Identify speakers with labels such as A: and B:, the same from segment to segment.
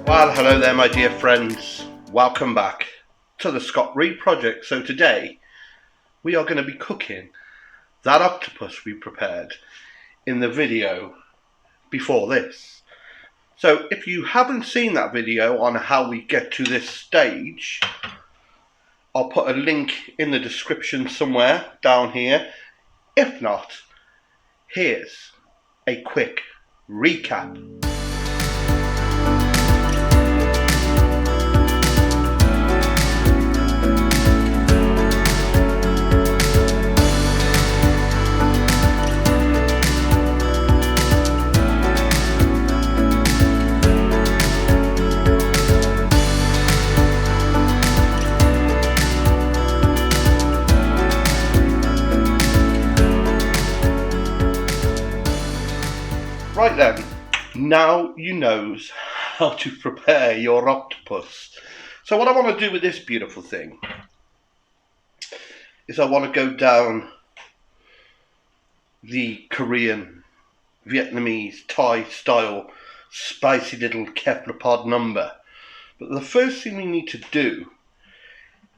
A: Well, hello there my dear friends, welcome back to the Scott Reed Project. So today we are going to be cooking that octopus we prepared in the video before this. So if you haven't seen that video on how we get to this stage, I'll put a link in the description somewhere down here. If not, here's a quick recap. Right then, now you knows how to prepare your octopus. So what I want to do with this beautiful thing is I want to go down the Korean, Vietnamese, Thai style spicy little keflapod number. But the first thing we need to do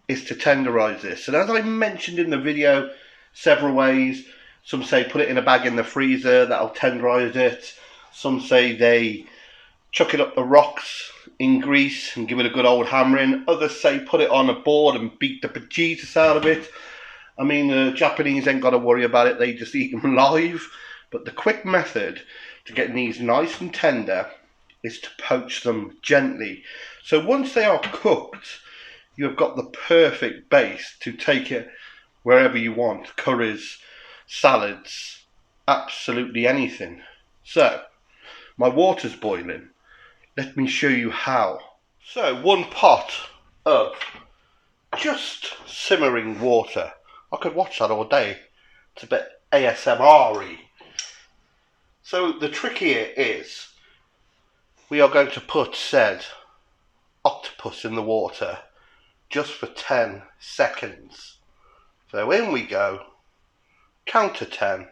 A: is to tenderize this. And as I mentioned in the video several ways, some say put it in a bag in the freezer, that'll tenderize it. Some say they chuck it up the rocks in grease and give it a good old hammering. Others say put it on a board and beat the bejesus out of it. I mean, the Japanese ain't got to worry about it, they just eat them live. But the quick method to getting these nice and tender is to poach them gently. So once they are cooked, you have got the perfect base to take it wherever you want. Curries, salads, absolutely anything. So my water's boiling. Let me show you how. So 1 pot of just simmering water. I could watch that all day. It's a bit ASMR-y. So the trick here is we are going to put said octopus in the water just for 10 seconds. So in we go. Count to 10.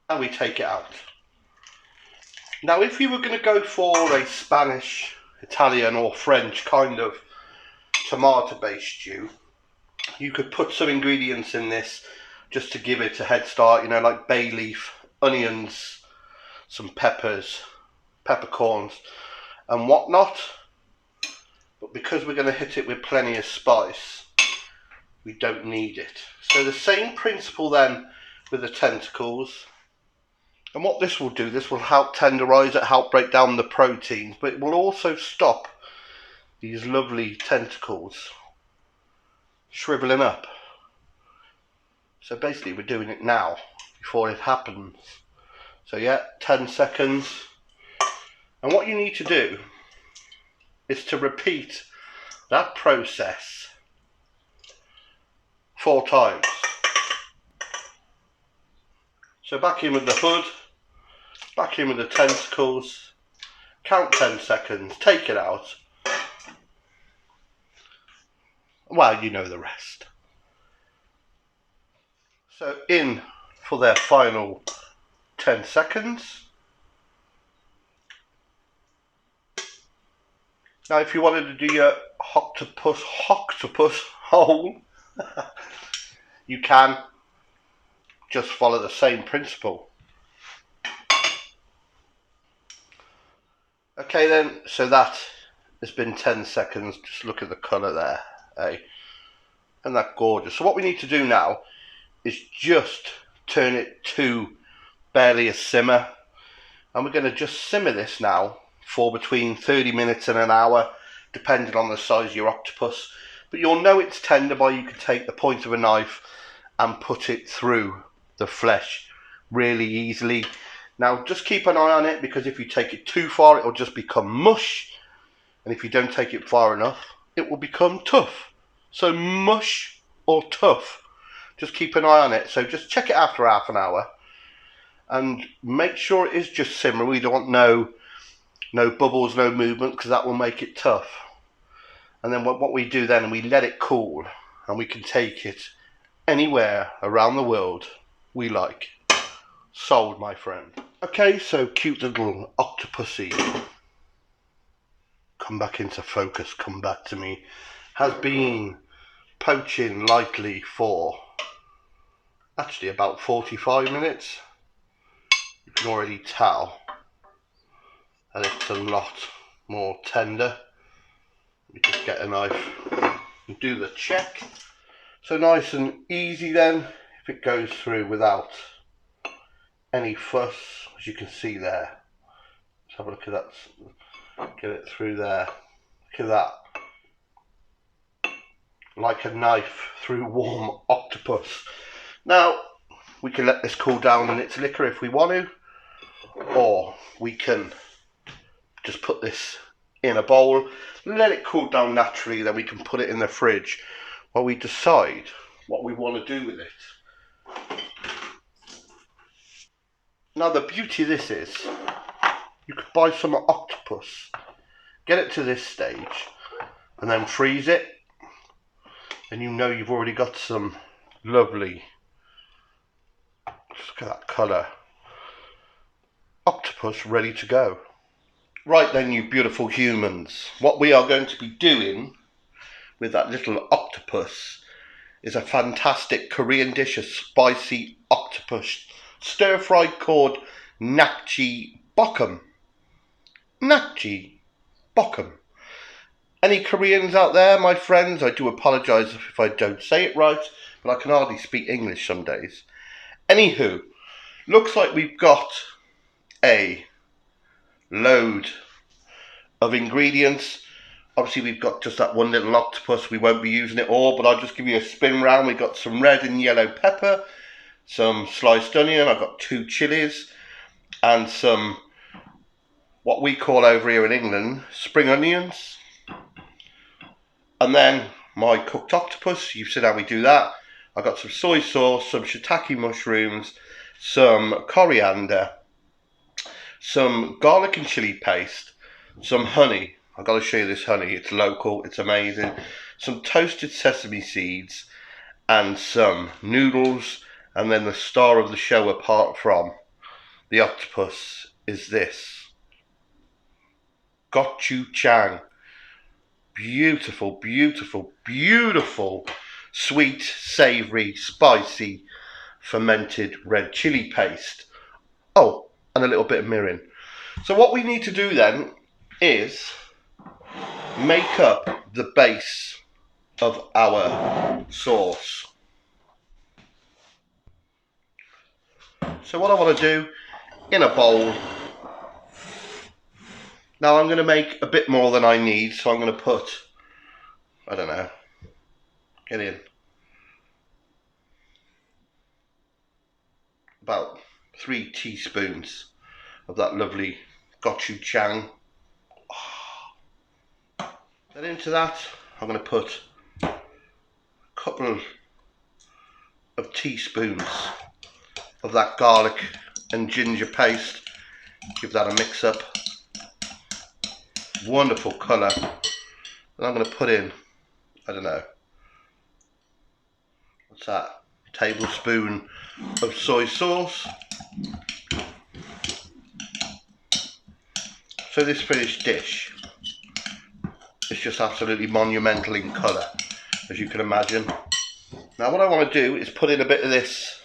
A: And we take it out. Now if you were going to go for a Spanish, Italian or French kind of tomato based stew, you could put some ingredients in this just to give it a head start, you know, like bay leaf, onions, some peppers, peppercorns and whatnot. But because we're going to hit it with plenty of spice, we don't need it. So the same principle then with the tentacles. And what this will do, this will help tenderize it, help break down the proteins, but it will also stop these lovely tentacles shriveling up. So basically we're doing it now before it happens. So yeah, 10 seconds. And what you need to do is to repeat that process 4 times. So back in with the hood, back in with the tentacles, count 10 seconds, take it out. Well, you know the rest. So in for their final 10 seconds. Now if you wanted to do your octopus whole, you can just follow the same principle. Okay then, so that has been 10 seconds. Just look at the colour there, eh? Isn't that gorgeous? So what we need to do now is just turn it to barely a simmer. And we're going to just simmer this now for between 30 minutes and an hour, depending on the size of your octopus. But you'll know it's tender by you can take the point of a knife and put it through the flesh really easily. Now just keep an eye on it, because if you take it too far it will just become mush, and if you don't take it far enough it will become tough. So mush or tough, just keep an eye on it. So just check it after half an hour and make sure it is just simmering. We don't want no bubbles, no movement, because that will make it tough. And then what we do then, we let it cool, and we can take it anywhere around the world we like. Sold, my friend. Okay, so cute little octopusy, come back into focus, come back to me, has been poaching lightly for actually about 45 minutes. You can already tell that it's a lot more tender. We just get a knife and do the check. So nice and easy then, if it goes through without any fuss, as you can see there. Let's have a look at that, get it through there. Look at that, like a knife through warm octopus. Now we can let this cool down in its liquor if we want to, or we can just put this in a bowl, let it cool down naturally, then we can put it in the fridge while we decide what we want to do with it. Now the beauty of this is, you could buy some octopus, get it to this stage, and then freeze it, and you know you've already got some lovely, look at that colour, octopus ready to go. Right then, you beautiful humans, what we are going to be doing with that little octopus is a fantastic Korean dish, a spicy octopus stir-fried called Nakji-bokkeum. Nakji-bokkeum. Any Koreans out there, my friends? I do apologise if I don't say it right, but I can hardly speak English some days. Anywho, looks like we've got a load of ingredients. Obviously we've got just that one little octopus, we won't be using it all, but I'll just give you a spin round. We've got some red and yellow pepper, some sliced onion, I've got 2 chilies, and some, what we call over here in England, spring onions. And then my cooked octopus, you've seen how we do that. I've got some soy sauce, some shiitake mushrooms, some coriander, some garlic and chili paste, some honey. I've got to show you this honey, it's local, it's amazing. Some toasted sesame seeds and some noodles, and then the star of the show apart from the octopus is this. Gochujang. Beautiful, beautiful, beautiful, sweet, savoury, spicy, fermented red chili paste. Oh, and a little bit of mirin. So what we need to do then is make up the base of our sauce. So what I want to do, in a bowl, now I'm going to make a bit more than I need, so I'm going to put, I don't know, get in, about 3 teaspoons of that lovely gochujang. Then into that I'm going to put a couple of teaspoons of that garlic and ginger paste. Give that a mix up. Wonderful colour. Then I'm going to put in, I don't know, what's that, tablespoon of soy sauce. So this finished dish is just absolutely monumental in colour, as you can imagine. Now what I want to do is put in a bit of this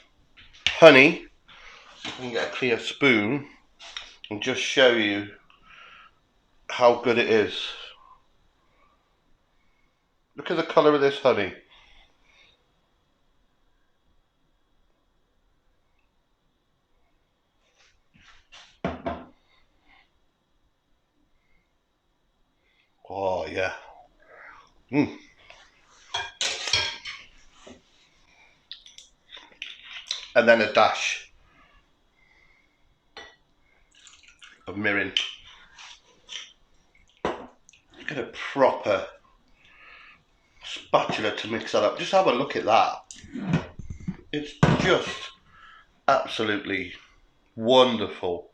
A: honey. I can get a clear spoon and just show you how good it is. Look at the colour of this honey. Oh yeah. And then a dash of mirin. Get a proper spatula to mix that up. Just have a look at that. It's just absolutely wonderful.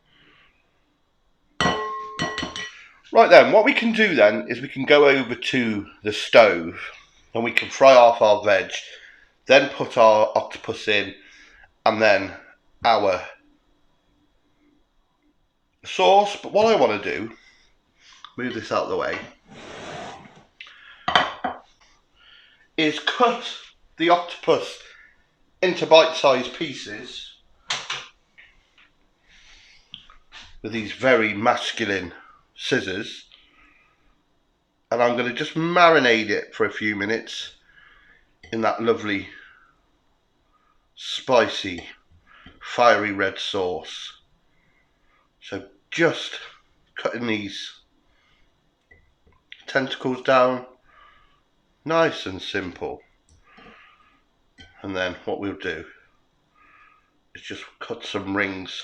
A: Right then, what we can do then is we can go over to the stove and we can fry off our veg, then put our octopus in, and then our sauce. But what I want to do, move this out of the way, is cut the octopus into bite-sized pieces with these very masculine scissors, and I'm going to just marinate it for a few minutes in that lovely spicy fiery red sauce. So just cutting these tentacles down, nice and simple, and then what we'll do is just cut some rings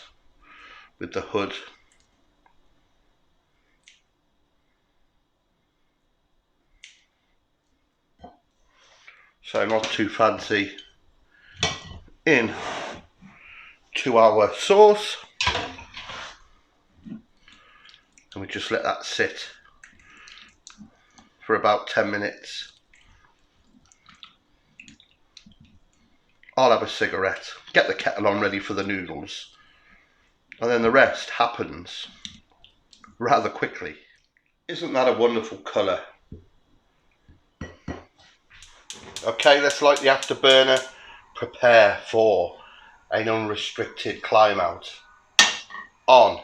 A: with the hood. So not too fancy. In to our sauce, and we just let that sit for about 10 minutes. I'll have a cigarette, get the kettle on ready for the noodles, and then the rest happens rather quickly. Isn't that a wonderful colour? Okay, let's light the afterburner, prepare for an unrestricted climb out. On.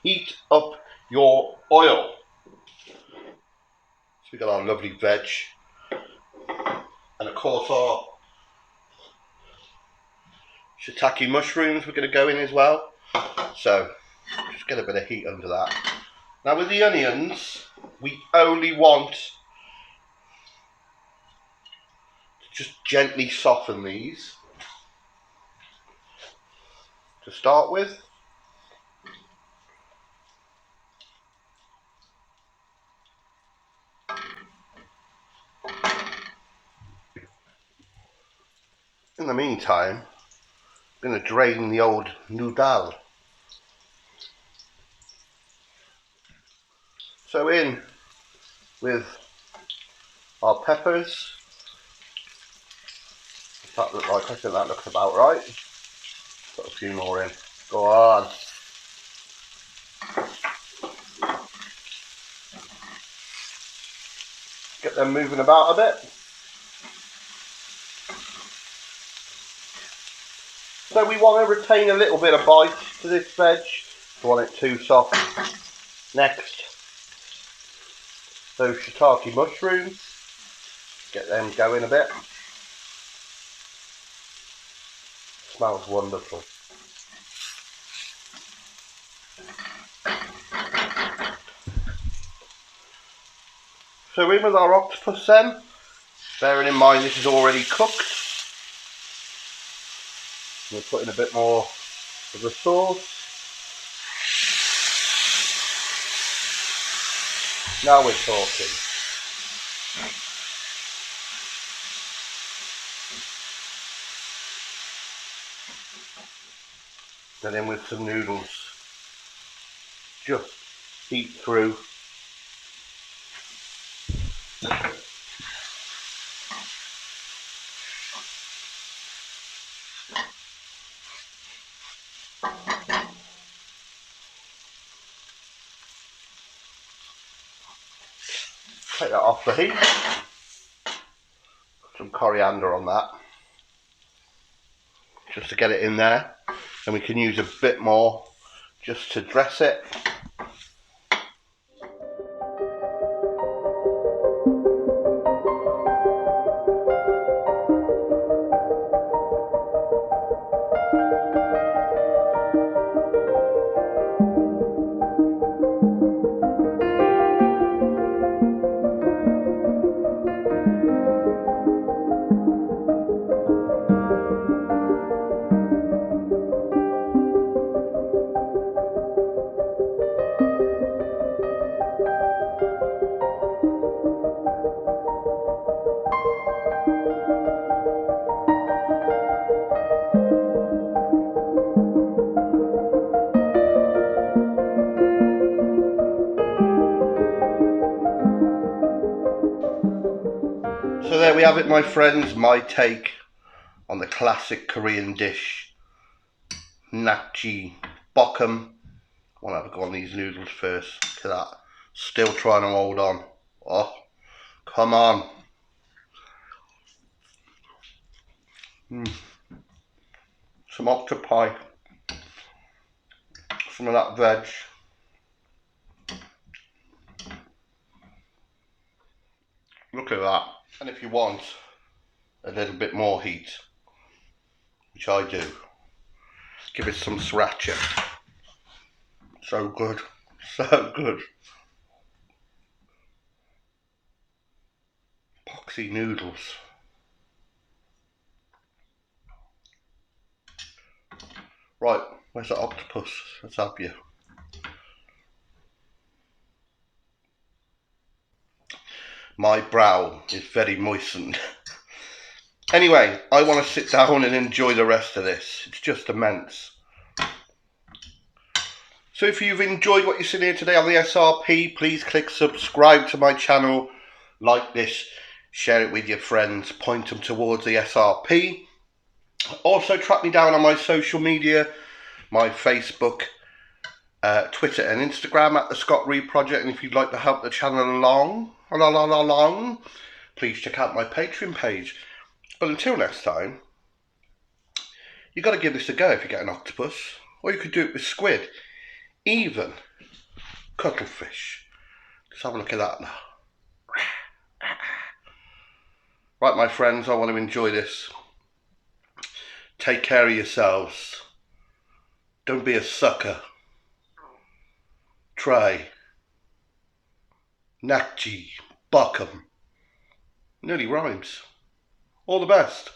A: Heat up your oil. So we got our lovely veg, and of course our shiitake mushrooms we're going to go in as well. So just get a bit of heat under that. Now with the onions, we only want to just gently soften these to start with. In the meantime, I'm going to drain the old noodle. So in with our peppers. That look like, I think that looks about right. Put a few more in. Go on. Get them moving about a bit. So we want to retain a little bit of bite to this veg. Don't want it too soft. Next, those shiitake mushrooms. Get them going a bit. Smells wonderful. So in with our octopus then, bearing in mind this is already cooked. We'll put in a bit more of the sauce. Now we're talking. Then in with some noodles. Just heat through. Take that off the heat. Put some coriander on that, just to get it in there. And we can use a bit more just to dress it. So there we have it, my friends, my take on the classic Korean dish, Nakji-bokkeum. I want to have a go on these noodles first. Look at that. Still trying to hold on. Oh, come on. Some octopi. Some of that veg. Look at that. And if you want a little bit more heat, which I do, give it some sriracha. So good. So good. Poxy noodles. Right, where's that octopus? Let's have you. My brow is very moistened. Anyway, I want to sit down and enjoy the rest of this. It's just immense. So if you've enjoyed what you've seen here today on the SRP, please click subscribe to my channel, like this, share it with your friends, point them towards the SRP. Also track me down on my social media, my Facebook, Twitter and Instagram at the Scott Reed Project. And if you'd like to help the channel along, please check out my Patreon page. But until next time, you've got to give this a go if you get an octopus. Or you could do it with squid, even cuttlefish. Let's have a look at that now. Right, my friends, I want to enjoy this. Take care of yourselves. Don't be a sucker. Try Nakji-bokkeum. Nearly rhymes. All the best.